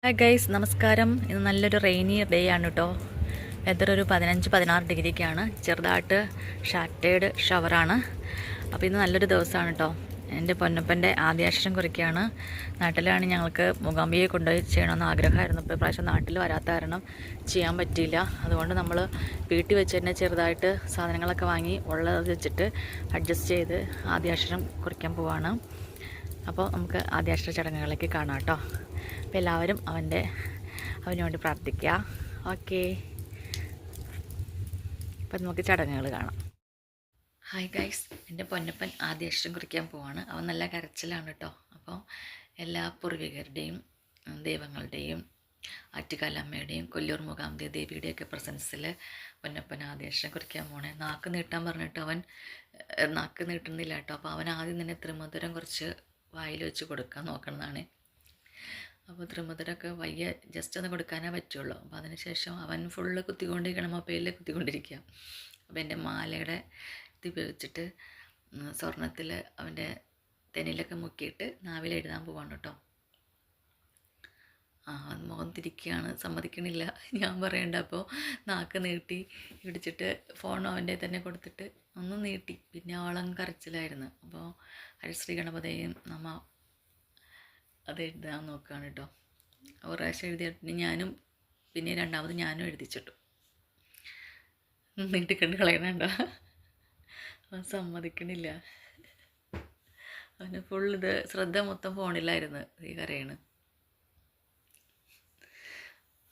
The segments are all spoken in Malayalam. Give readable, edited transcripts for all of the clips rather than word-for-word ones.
ഹായ് ഗൈസ്, നമസ്കാരം. ഇന്ന് നല്ലൊരു റെയിനി ഡേ ആണ് കേട്ടോ. വെതർ ഒരു 15-16 ഡിഗ്രിക്കാണ്. ചെറുതായിട്ട് ഷാറ്റേഡ് ഷവറാണ്. അപ്പോൾ ഇന്ന് നല്ലൊരു ദിവസമാണ് കേട്ടോ. എൻ്റെ പൊന്നപ്പൻ്റെ ആദ്യാക്ഷരം കുറിക്കുകയാണ്. നാട്ടിലാണ് ഞങ്ങൾക്ക് മൂകാംബികയെ കൊണ്ടുപോയി ചെയ്യണമെന്ന് ആഗ്രഹമായിരുന്നു. ഇപ്പോൾ പ്രാവശ്യം നാട്ടിൽ വരാത്ത കാരണം ചെയ്യാൻ പറ്റിയില്ല. അതുകൊണ്ട് നമ്മൾ വീട്ടിൽ വെച്ച് തന്നെ ചെറുതായിട്ട് സാധനങ്ങളൊക്കെ വാങ്ങി ഉള്ളത് വെച്ചിട്ട് അഡ്ജസ്റ്റ് ചെയ്ത് ആദ്യാക്ഷരം കുറിക്കാൻ പോവാണ്. അപ്പോൾ നമുക്ക് ആദ്യാക്ഷര ചടങ്ങുകളിലേക്ക് കാണാം കേട്ടോ. അപ്പോൾ എല്ലാവരും അവന് വേണ്ടി പ്രാർത്ഥിക്കുക. ഓക്കെ, അപ്പം നമുക്ക് ചടങ്ങുകൾ കാണാം. ഹായ് ഗൈസ്, എൻ്റെ പൊന്നപ്പൻ ആദ്യാക്ഷരം കുറിക്കാൻ പോവാണ്. അവൻ നല്ല കരച്ചിലാണ് കേട്ടോ. അപ്പോൾ എല്ലാ പൂർവികരുടെയും ദൈവങ്ങളുടെയും ആറ്റുകാലമ്മയുടെയും കൊല്ലൂർ മൂകാംബിക ദേവിയുടെയൊക്കെ പ്രസൻസിൽ പൊന്നപ്പൻ ആദ്യാക്ഷരം കുറിക്കാൻ പോണേ. നാക്ക് നീട്ടാൻ പറഞ്ഞിട്ട് അവൻ നാക്ക് നീട്ടുന്നില്ല കേട്ടോ. അപ്പോൾ അവൻ ആദ്യം തന്നെ ത്രിമധുരം കുറച്ച് വായിൽ വെച്ച് കൊടുക്കാൻ നോക്കണമെന്നാണ്. അപ്പോൾ ത്രിമധുരമൊക്കെ വയ്യ ജസ്റ്റ് ഒന്ന് കൊടുക്കാനേ പറ്റുള്ളൂ. അപ്പോൾ അതിനുശേഷം അവൻ ഫുള്ള് കുത്തിക്കൊണ്ടിരിക്കണം, മൊബൈലിൽ കുത്തിക്കൊണ്ടിരിക്കുക. അപ്പോൾ എൻ്റെ മാലയുടെ ഇത് ഉപയോഗിച്ചിട്ട് സ്വർണത്തിൽ അവൻ്റെ തെനിലൊക്കെ മുക്കിയിട്ട് നാവിൽ എഴുതാൻ പോവാണ് കേട്ടോ. അവൻ മുഖം തിരിക്കുകയാണ്, സമ്മതിക്കണില്ല ഞാൻ പറയണ്ട. അപ്പോൾ നാക്ക് നീട്ടി ഇടിച്ചിട്ട് ഫോൺ അവൻ്റെ തന്നെ കൊടുത്തിട്ട് ഒന്ന് നീട്ടി. പിന്നെ അവളം കരച്ചിലായിരുന്നു. അപ്പോൾ ഹരിശ്രീ ഗണപതിയും നമ്മ അത് എഴുതാൻ നോക്കുകയാണ് കേട്ടോ. ഒരു പ്രാവശ്യം എഴുതിയിട്ട് ഞാനും പിന്നെ രണ്ടാമത് ഞാനും എഴുതിച്ചിട്ടു. നീട്ടിക്കണ്ട് കളയണണ്ട, അവൻ സമ്മതിക്കണില്ല. അവന് ഫുൾ ഇത് ശ്രദ്ധ മൊത്തം ഫോണിലായിരുന്നു ഈ കരയാണ്.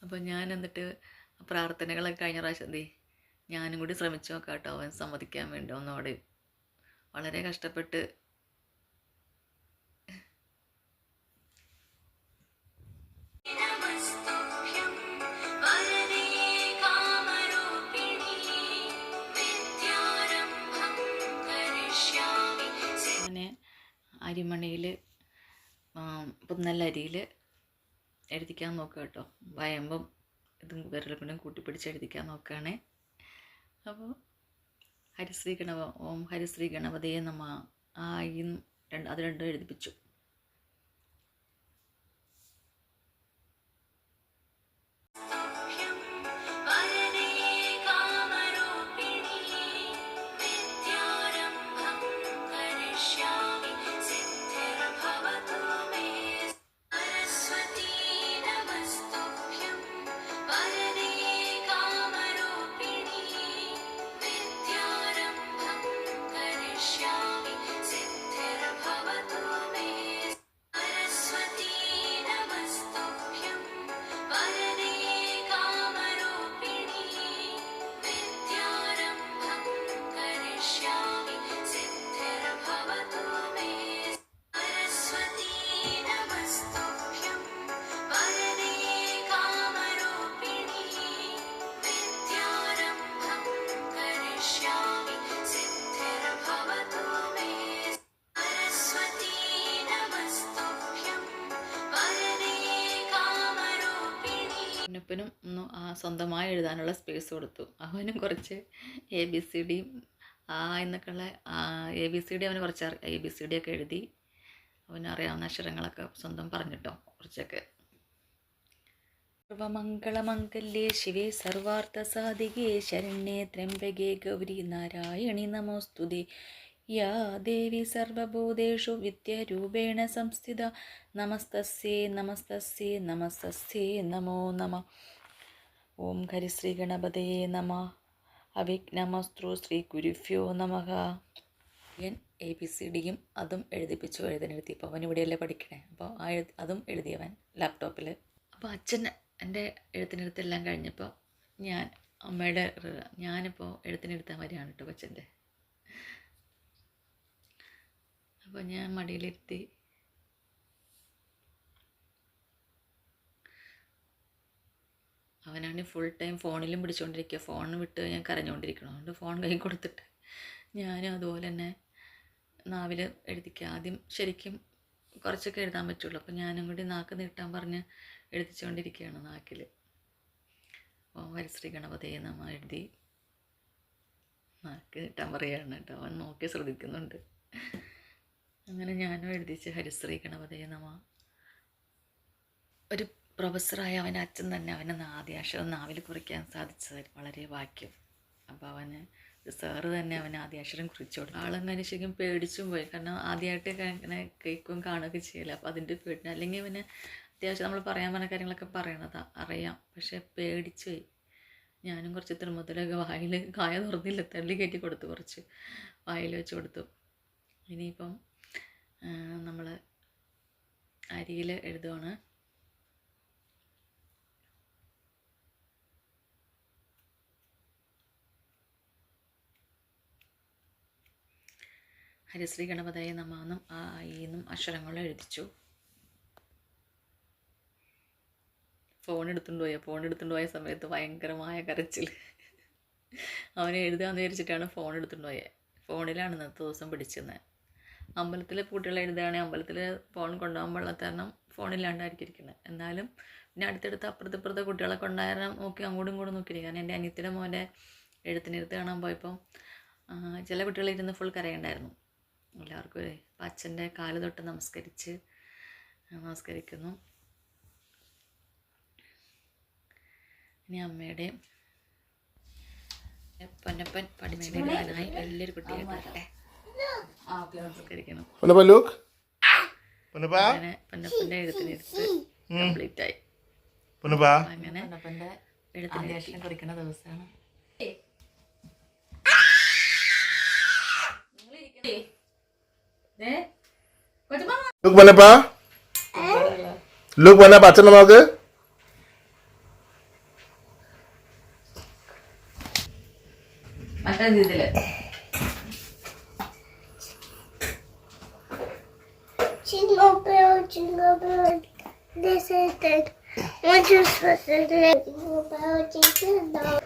അപ്പോൾ ഞാൻ എന്നിട്ട് പ്രാർത്ഥനകളൊക്കെ കഴിഞ്ഞ പ്രാവശ്യം ഞാനും കൂടി ശ്രമിച്ചു നോക്കാം കേട്ടോ, അവൻ സമ്മതിക്കാൻ വേണ്ടി ഒന്നോടെ. വളരെ കഷ്ടപ്പെട്ട് അങ്ങനെ അരിമണിയിൽ പുന്നല്ലരിയിൽ എഴുതിക്കാൻ നോക്കുക കേട്ടോ. വയമ്പും ഇതും വിരൽ കൊണ്ടും കൂട്ടിപ്പിടിച്ച് എഴുതിക്കാൻ നോക്കുകയാണേ. അപ്പോൾ ഹരിശ്രീ ഓം ഹരിശ്രീ ഗണപതിയെ നമ്മ അത് രണ്ടും എഴുതിപ്പിച്ചു. പൊന്നപ്പനും ഒന്ന് സ്വന്തമായി എഴുതാനുള്ള സ്പേസ് കൊടുത്തു. അവനും കുറച്ച് ABCD എന്നൊക്കെയുള്ള ABCD അവന് കുറച്ച് ABCD ഒക്കെ എഴുതി. അവനറിയാവുന്ന അക്ഷരങ്ങളൊക്കെ സ്വന്തം പറഞ്ഞിട്ടോ കുറച്ചൊക്കെ. സർവമംഗളമംഗല്യേ ശിവേ സർവാർത്ഥസാധികേ ശരണ്യേ ത്രയംബകേ ഗൗരി നാരായണി നമോസ്തുതേ. യാ ദേവി സർവഭൂതേഷു വിദ്യാരൂപേണ സംസ്ഥിത നമസ്തസ്യേ നമസ്തസ്യേ നമസ്തസ്യേ നമോ നമഃ. ഓം ഹരിശ്രീ ഗണപതയേ നമഃ. അവിഘ്നമസ്തു ശ്രീ ഗുരുഭ്യോ നമഃ. ഞാൻ ABCDയും അതും എഴുതിയപ്പോൾ അവൻ ഇവിടെയല്ലേ പഠിക്കണേ. അപ്പോൾ അതും എഴുതിയവൻ ലാപ്ടോപ്പിൽ. അപ്പോൾ അച്ഛൻ എൻ്റെ എഴുത്തിനെടുത്തെല്ലാം കഴിഞ്ഞപ്പോൾ ഞാനിപ്പോൾ എഴുത്തിനെടുത്താൻ വരികയാണ് കേട്ടോ കൊച്ചൻ്റെ. അപ്പോൾ ഞാൻ മടിയിലിരുത്തി അവനാണെങ്കിൽ ഫുൾ ടൈം ഫോണിലും പിടിച്ചുകൊണ്ടിരിക്കുക. ഫോൺ വിട്ട് ഞാൻ കരഞ്ഞുകൊണ്ടിരിക്കണം. അതുകൊണ്ട് ഫോൺ കൈ കൊടുത്തിട്ട് ഞാനും അതുപോലെ തന്നെ നാവിൽ എഴുതിക്കുക. ആദ്യം ശരിക്കും കുറച്ചൊക്കെ എഴുതാൻ പറ്റുള്ളൂ. അപ്പോൾ ഞാനും കൂടി നാക്ക് നീട്ടാൻ പറഞ്ഞ് എഴുതിച്ചുകൊണ്ടിരിക്കുകയാണ് നാക്കിൽ. ഓം ഹരിശ്രീ ഗണപതിയെ നമഃ എഴുതി നാക്ക് നീട്ടാൻ പറയുകയാണ് കേട്ടോ. അവൻ നോക്കി ശ്രദ്ധിക്കുന്നുണ്ട്. അങ്ങനെ ഞാനും എഴുതിച്ച് ഹരിശ്രീ ഗണപതിയെ നമഃ. ഒരു പ്രൊഫസറായ അവൻ്റെ അച്ഛൻ തന്നെ അവനെ ആദ്യാക്ഷരം നാവിൽ കുറിക്കാൻ സാധിച്ചത് വളരെ ഭാഗ്യം. അപ്പോൾ അവന് സാറ് തന്നെ അവന് ആദ്യാക്ഷരം കുറിച്ചു കൊടുത്തു. ആളങ്ങനെ ശരിക്കും പേടിച്ചും പോയി. കാരണം ആദ്യമായിട്ട് ഇങ്ങനെ കേൾക്കുകയും കാണുകയൊക്കെ ചെയ്യില്ല. അപ്പോൾ അതിൻ്റെ പേടി. അല്ലെങ്കിൽ അവന് അത്യാവശ്യം നമ്മൾ പറയാൻ പറഞ്ഞ കാര്യങ്ങളൊക്കെ പറയണതാ അറിയാം, പക്ഷെ പേടിച്ചു പോയി. ഞാനും കുറച്ച് തിരുമുതലൊക്കെ വായിൽ കായ തുറന്നില്ല, തള്ളി കയറ്റി കൊടുത്തു, കുറച്ച് വായിൽ വെച്ച് കൊടുത്തു. ഇനിയിപ്പം നമ്മൾ അരിയിൽ എഴുതുവാണ്. ഹരിശ്രീ ഗണപതയെ നമാന്നും ആ ഈന്നും അക്ഷരങ്ങൾ എഴുതിച്ചു. ഫോൺ എടുത്തുകൊണ്ട് പോയ സമയത്ത് ഭയങ്കരമായ കരച്ചിൽ. അവനെ എഴുതാമെന്ന് വിചാരിച്ചിട്ടാണ് ഫോൺ എടുത്തുകൊണ്ട് പോയത്. ഫോണിലാണ് ഇന്നത്തെ ദിവസം പിടിച്ചിരുന്നത്. അമ്പലത്തിലെ കുട്ടികൾ എഴുതുകയാണെങ്കിൽ അമ്പലത്തിൽ ഫോൺ കൊണ്ടുപോകാൻ പാടില്ലാത്ത കാരണം ഫോണില്ലാണ്ടായിരിക്കും ഇരിക്കുന്നത്. എന്നാലും പിന്നെ അടുത്തടുത്ത് അപ്പുറത്തെ കുട്ടികളെ കൊണ്ടായാലും നോക്കി അങ്ങോട്ടും ഇങ്ങോട്ടും നോക്കിയിരിക്കും. കാരണം എൻ്റെ അനിയത്തിയുടെ മോൻ്റെ എഴുത്ത് കാണാൻ പോയപ്പം ചില കുട്ടികളിരുന്ന് ഫുൾ കരയുണ്ടായിരുന്നു. എല്ലാവർക്കും അപ്പം അച്ഛൻ്റെ കാല് തൊട്ട് നമസ്കരിക്കുന്നു. ഇനി അമ്മയുടെയും പൊന്നപ്പൻ പഠിച്ചെടുക്കാനായി വലിയൊരു കുട്ടിയായിട്ടെ നമസ്കരിക്കണം. അങ്ങനെ പൊന്നപ്പൻ്റെ എഴുത്തിനെടുത്ത് കംപ്ലീറ്റ് ആയി. അങ്ങനെ പൊന്നപ്പൻ്റെ എഴുത്തിന് കുറിക്കുന്ന ദിവസമാണ്. അച്ഛനെ നോക്ക്. മറ്റേ ഇതില് Jingle bell, this is the one just for the jingle bell, jingle bell.